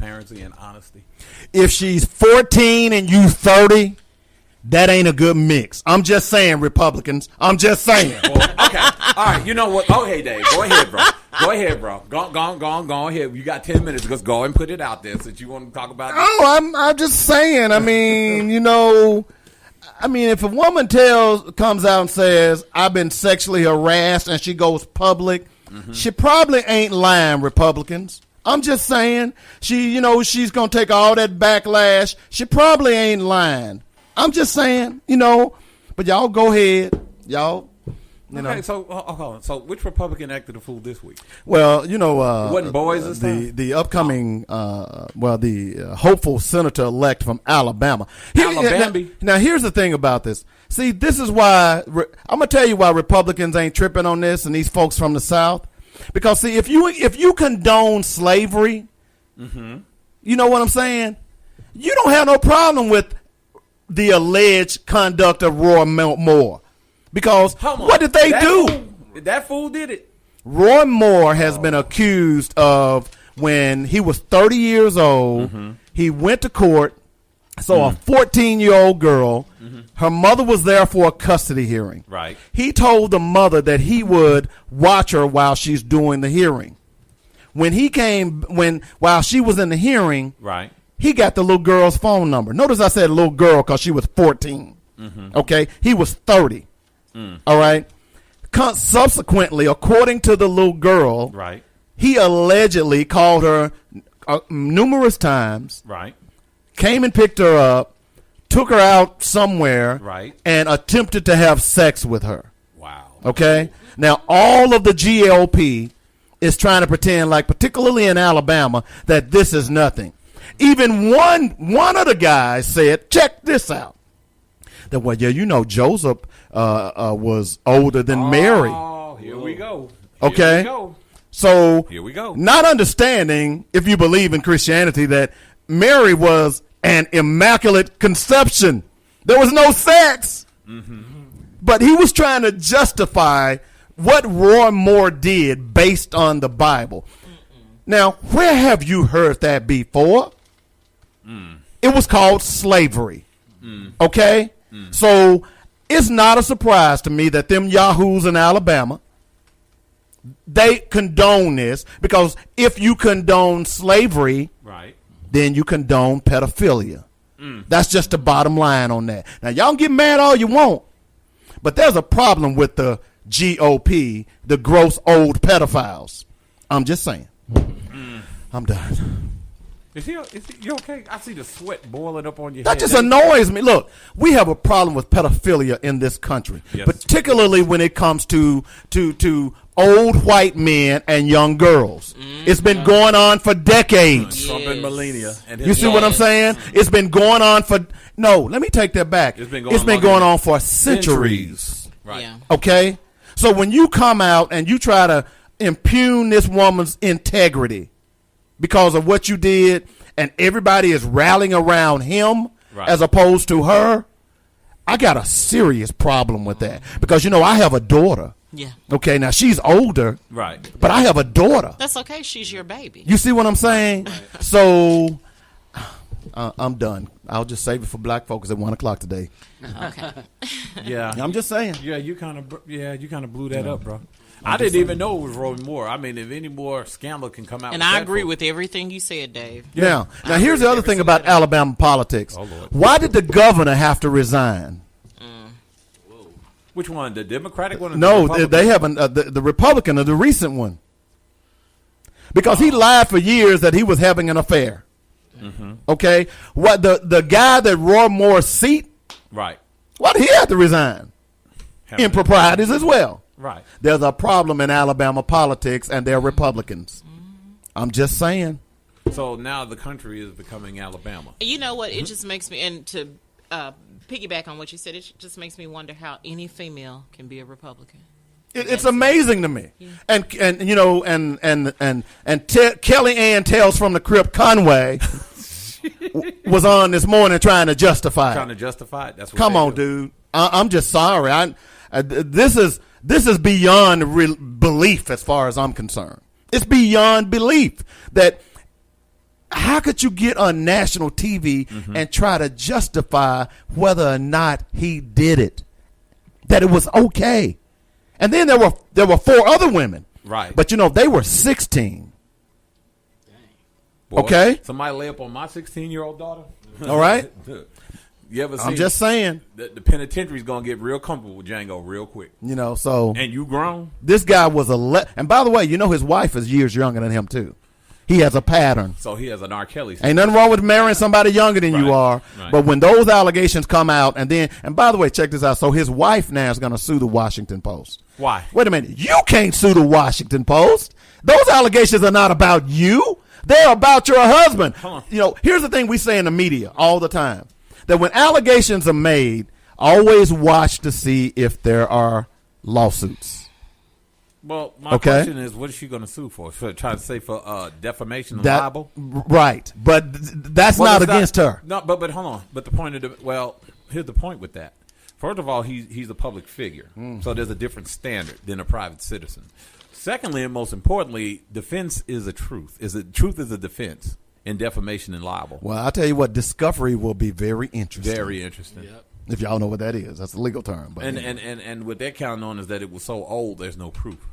transparency and honesty. If she's 14 and you 30, that ain't a good mix. I'm just saying, Republicans. I'm just saying. Well, okay. All right. You know what? Oh, hey, Dave. Go ahead, bro. Go ahead, bro. Go ahead. You got 10 minutes. Just go and put it out there since you want to talk about this. Oh, I'm just saying. I mean, if a woman comes out and says, I've been sexually harassed, and she goes public, she probably ain't lying, Republicans. I'm just saying. She's going to take all that backlash. She probably ain't lying. I'm just saying, but y'all go ahead. Y'all, Okay, so which Republican acted a fool this week? Well, it wasn't boys this time? The upcoming, the hopeful senator-elect from Alabama. Now, here's the thing about this. See, this is why, I'm going to tell you why Republicans ain't tripping on this and these folks from the South. Because, see, if you condone slavery, you know what I'm saying? You don't have no problem with the alleged conduct of Roy Moore. Because what did they do? That fool did it. Roy Moore has been accused of, when he was 30 years old, he went to court, saw a 14-year-old girl. Her mother was there for a custody hearing. Right. He told the mother that he would watch her while she's doing the hearing. While she was in the hearing, right, he got the little girl's phone number. Notice I said little girl because she was 14. Okay? He was 30. All right? Subsequently, according to the little girl, right, he allegedly called her numerous times. Right. Came and picked her up, took her out somewhere, right, and attempted to have sex with her. Wow. Okay? Now, all of the GOP is trying to pretend, like particularly in Alabama, that this is nothing. Even one of the guys said, check this out. That, well, yeah, Joseph was older than Mary. Oh, here we go. Okay? Here we go. So, here we go. Not understanding, if you believe in Christianity, that Mary was an immaculate conception. There was no sex. But he was trying to justify what Roy Moore did based on the Bible. Now, where have you heard that before? It was called slavery. Okay? So it's not a surprise to me that them yahoos in Alabama, they condone this, because if you condone slavery, right, then you condone pedophilia. That's just the bottom line on that. Now, y'all can get mad all you want, but there's a problem with the GOP, the gross old pedophiles. I'm just saying. I'm done. Is you okay? I see the sweat boiling up on your head. That just annoys me. Look, we have a problem with pedophilia in this country, particularly when it comes to old white men and young girls. It's been going on for decades. Trump and Melania. You see what I'm saying? It's been going on let me take that back. It's been going on for centuries. Right. Yeah. Okay? So when you come out and you try to impugn this woman's integrity because of what you did, and everybody is rallying around him as opposed to her, I got a serious problem with that. Because, I have a daughter. Yeah. Okay, now she's older. Right. But I have a daughter. That's okay. She's your baby. You see what I'm saying? So, I'm done. I'll just save it for black folks at 1 o'clock today. Okay. Yeah. I'm just saying. Yeah, you kind of blew that up, bro. I didn't even know it was Roy Moore. I mean, if any more scandal can come out. And I agree with everything you said, Dave. Yeah. Now here's the other thing about Alabama politics. Oh, Lord. Why did the governor have to resign? Which one? The Democratic one? Or No, the they haven't. The Republican, or the recent one. Because he lied for years that he was having an affair. Okay? What the guy that Roy Moore's seat? Right. Why did he have to resign? Improprieties as well. Right. There's a problem in Alabama politics, and they're Republicans. I'm just saying. So now the country is becoming Alabama. You know what? It just makes me, and to piggyback on what you said, it just makes me wonder how any female can be a Republican. It's amazing to me. Yeah. And Kellyanne Tales from the Crypt Conway was on this morning trying to justify it. Trying to justify it? That's what Come on, dude. I'm just sorry. This is beyond belief as far as I'm concerned. It's beyond belief that how could you get on national TV and try to justify whether or not he did it? That it was okay. And then there were 4 other women. Right. But they were 16. Boy, Okay. Somebody lay up on my 16-year-old daughter. All right. You ever I'm seen just saying. The penitentiary's gonna get real comfortable with Django real quick. So And you grown? this guy was and by the way, his wife is years younger than him too. He has a pattern. So he has an R. Kelly. Ain't nothing wrong with marrying somebody younger than you are. Right. But when those allegations come out, and by the way, check this out. So his wife now is going to sue the Washington Post. Why? Wait a minute. You can't sue the Washington Post. Those allegations are not about you. They're about your husband. Here's the thing we say in the media all the time. That when allegations are made, always watch to see if there are lawsuits. Well, my question is, what is she going to sue for? For trying to say for defamation and libel? Right, but that's not against her. No, but hold on. But the point of here's the point with that. First of all, he's a public figure, so there's a different standard than a private citizen. Secondly, and most importantly, defense is a truth. Truth is a defense in defamation and libel. Well, I'll tell you what, discovery will be very interesting. Very interesting. Yep. If y'all know what that is, that's a legal term. But and what they're counting on is that it was so old, there's no proof.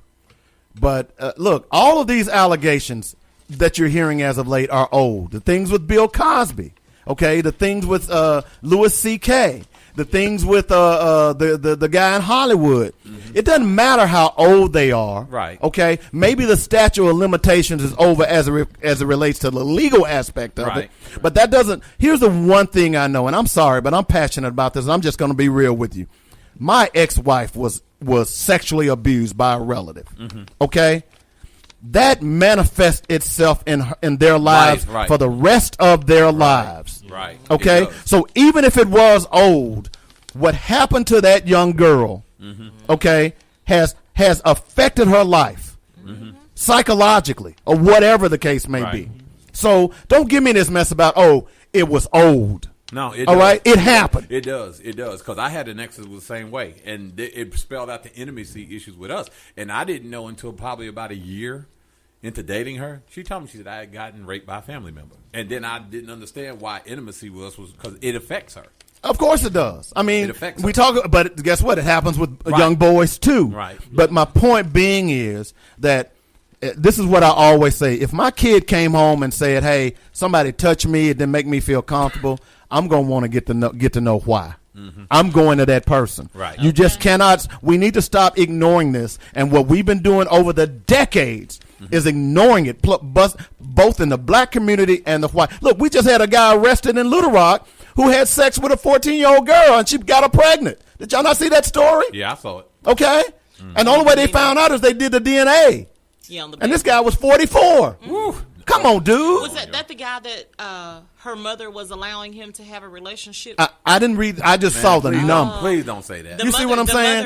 But look, all of these allegations that you're hearing as of late are old. The things with Bill Cosby, okay? The things with Louis C.K., the things with the guy in Hollywood. It doesn't matter how old they are, right? Okay, maybe the statute of limitations is over as it relates to the legal aspect of it, but that doesn't. Here's the one thing I know, and I'm sorry, but I'm passionate about this, and I'm just going to be real with you. My ex-wife was sexually abused by a relative. Okay, that manifests itself in their lives for the rest of their lives. Right. Okay, so even if it was old, what happened to that young girl, okay, has affected her life psychologically or whatever the case may be. So don't give me this mess about it was old. No, it all does. right, it happened. It does, because I had an ex that was the same way, and it spelled out the intimacy issues with us, and I didn't know until probably about a year into dating her. She told me, she said, I had gotten raped by a family member, and then I didn't understand why intimacy was because it affects her. Of course it does. I mean, It affects we her. talk, but guess what? It happens with young boys too. Right. But my point being is that this is what I always say. If my kid came home and said, hey, somebody touched me, it didn't make me feel comfortable, I'm going to want to get to know why. I'm going to that person. Right. You just cannot. We need to stop ignoring this. And what we've been doing over the decades is ignoring it, both in the black community and the white. Look, we just had a guy arrested in Little Rock who had sex with a 14-year-old girl, and she got her pregnant. Did y'all not see that story? Yeah, I saw it. Okay. And the only way they found out is they did the DNA. Yeah, on the And this guy was 44. Come on, dude. Was that the guy that her mother was allowing him to have a relationship? I didn't read. I just saw the number. Please don't say that. You see what I'm saying?